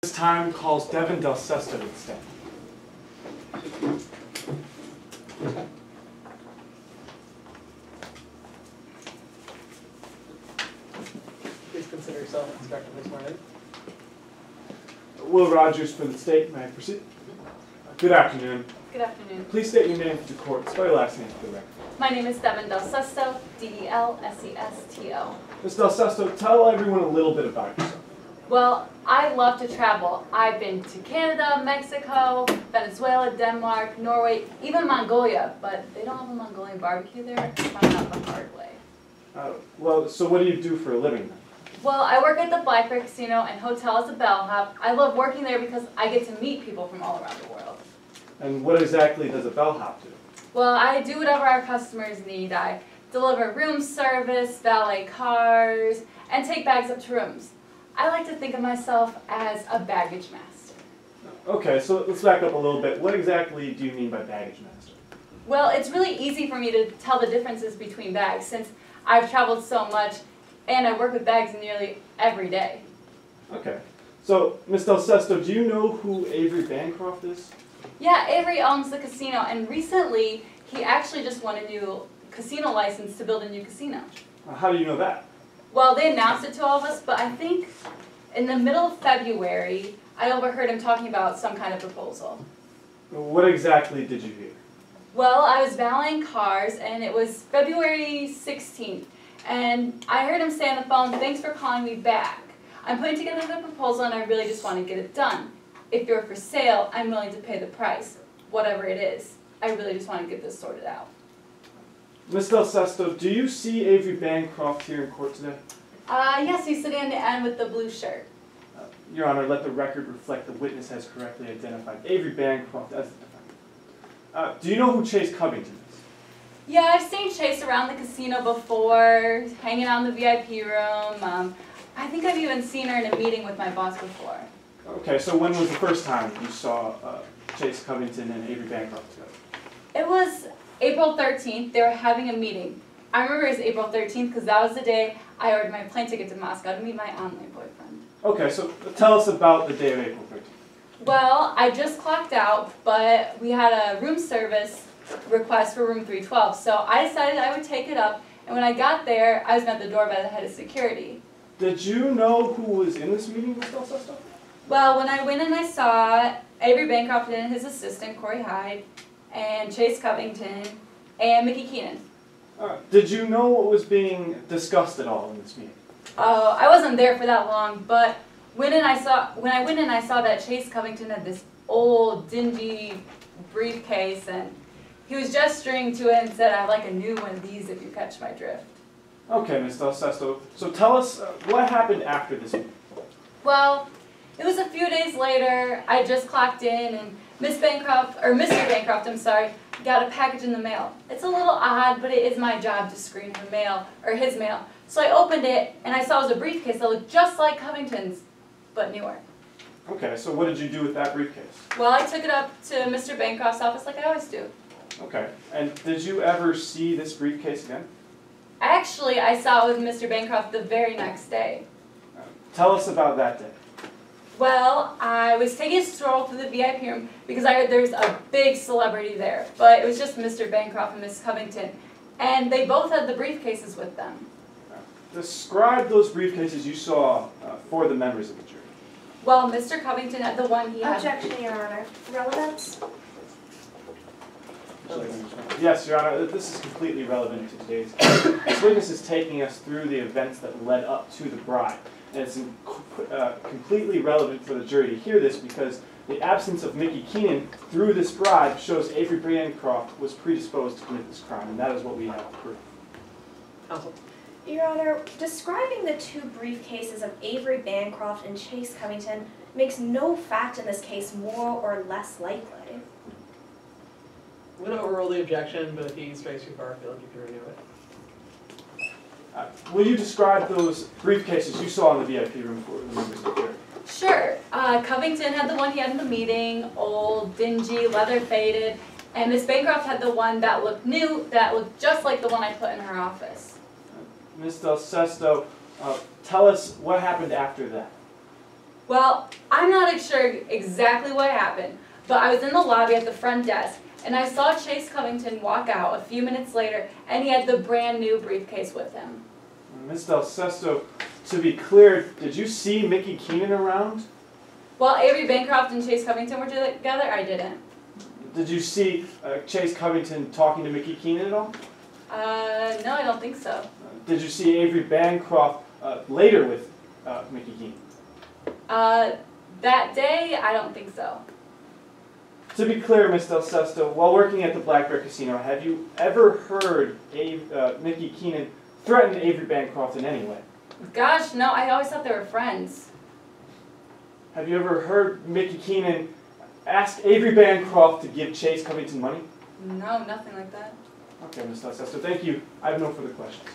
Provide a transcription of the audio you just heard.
This time calls Devin Del Sesto to the stand. Please consider yourself inspector this morning. Will Rogers for the state. May I proceed? Good afternoon. Good afternoon. Please state your name to court. Spell your last name for the record. My name is Devin Del Sesto, D-E-L-S-E-S-T-O. Ms. Del Sesto, tell everyone a little bit about yourself. Well, I love to travel. I've been to Canada, Mexico, Venezuela, Denmark, Norway, even Mongolia, but they don't have a Mongolian barbecue there. I found out the hard way. So what do you do for a living then? Well, I work at the Blackbear Casino and Hotel as a bellhop. I love working there because I get to meet people from all around the world. And what exactly does a bellhop do? Well, I do whatever our customers need. I deliver room service, valet cars, and take bags up to rooms. I like to think of myself as a baggage master. Okay, so let's back up a little bit. What exactly do you mean by baggage master? Well, it's really easy for me to tell the differences between bags since I've traveled so much and I work with bags nearly every day. Okay. So, Ms. Del Sesto, do you know who Avery Bancroft is? Yeah, Avery owns the casino, and recently he actually just won a new casino license to build a new casino. How do you know that? Well, they announced it to all of us, but I think in the middle of February, I overheard him talking about some kind of proposal. What exactly did you hear? Well, I was valeting cars, and it was February 16th, and I heard him say on the phone, "Thanks for calling me back. I'm putting together the proposal, and I really just want to get it done. If you're for sale, I'm willing to pay the price, whatever it is. I really just want to get this sorted out." Ms. Del Sesto, do you see Avery Bancroft here in court today? Yes, he's sitting on the end with the blue shirt. Your Honor, let the record reflect the witness has correctly identified Avery Bancroft as the defendant. Do you know who Chase Covington is? Yeah, I've seen Chase around the casino before, hanging out in the VIP room. I think I've even seen her in a meeting with my boss before. Okay, so when was the first time you saw Chase Covington and Avery Bancroft together? It was April 13th. They were having a meeting. I remember it was April 13th because that was the day I ordered my plane ticket to Moscow to meet my online boyfriend. Okay, so tell us about the day of April 13th. Well, I just clocked out, but we had a room service request for room 312, so I decided I would take it up, and when I got there, I was met at the door by the head of security. Did you know who was in this meeting with Del Sesto? Well, when I went and I saw Avery Bancroft and his assistant, Corey Hyde, and Chase Covington, and Mickey Keenan. Did you know what was being discussed at all in this meeting? Oh, I wasn't there for that long, but when I went and I saw that Chase Covington had this old, dingy briefcase, and he was gesturing to it and said, "I'd like a new one of these if you catch my drift." Okay, Ms. Del Sesto, so tell us what happened after this meeting? Well, it was a few days later. I just clocked in, and Mr. Bancroft, I'm sorry, got a package in the mail. It's a little odd, but it is my job to screen her mail, or his mail. So I opened it, and I saw it was a briefcase that looked just like Covington's, but newer. Okay, so what did you do with that briefcase? Well, I took it up to Mr. Bancroft's office like I always do. Okay, and did you ever see this briefcase again? Actually, I saw it with Mr. Bancroft the very next day. Tell us about that day. Well, I was taking a stroll through the VIP room because I heard there's a big celebrity there, but it was just Mr. Bancroft and Miss Covington, and they both had the briefcases with them. Describe those briefcases you saw for the members of the jury. Well, Mr. Covington had the one he had. Objection, Your Honor. Relevance? Yes, Your Honor, this is completely relevant to today's case. This witness is taking us through the events that led up to the bribe. And it's completely relevant for the jury to hear this because the absence of Mickey Keenan through this bribe shows Avery Bancroft was predisposed to commit this crime, and that is what we have to prove. Counsel. Your Honor, describing the two briefcases of Avery Bancroft and Chase Covington makes no fact in this case more or less likely. I'm going to overrule the objection, but if he strikes too far afield, you can renew it. Will you describe those briefcases you saw in the VIP room for the members of the jury? Sure. Covington had the one he had in the meeting, old, dingy, leather faded, and Miss Bancroft had the one that looked new, that looked just like the one I put in her office. Ms. Del Sesto, tell us what happened after that. Well, I'm not sure exactly what happened, but I was in the lobby at the front desk, and I saw Chase Covington walk out a few minutes later, and he had the brand new briefcase with him. Ms. Del Sesto, to be clear, did you see Mickey Keenan around? While Avery Bancroft and Chase Covington were together, I didn't. Did you see Chase Covington talking to Mickey Keenan at all? No, I don't think so. Did you see Avery Bancroft later with Mickey Keenan? That day, I don't think so. To be clear, Ms. Del Sesto, while working at the Black Bear Casino, have you ever heard Mickey Keenan threaten Avery Bancroft in any way? Gosh, no, I always thought they were friends. Have you ever heard Mickey Keenan ask Avery Bancroft to give Chase Covington money? No, nothing like that. Okay, Ms. Del Sesto, thank you. I have no further questions.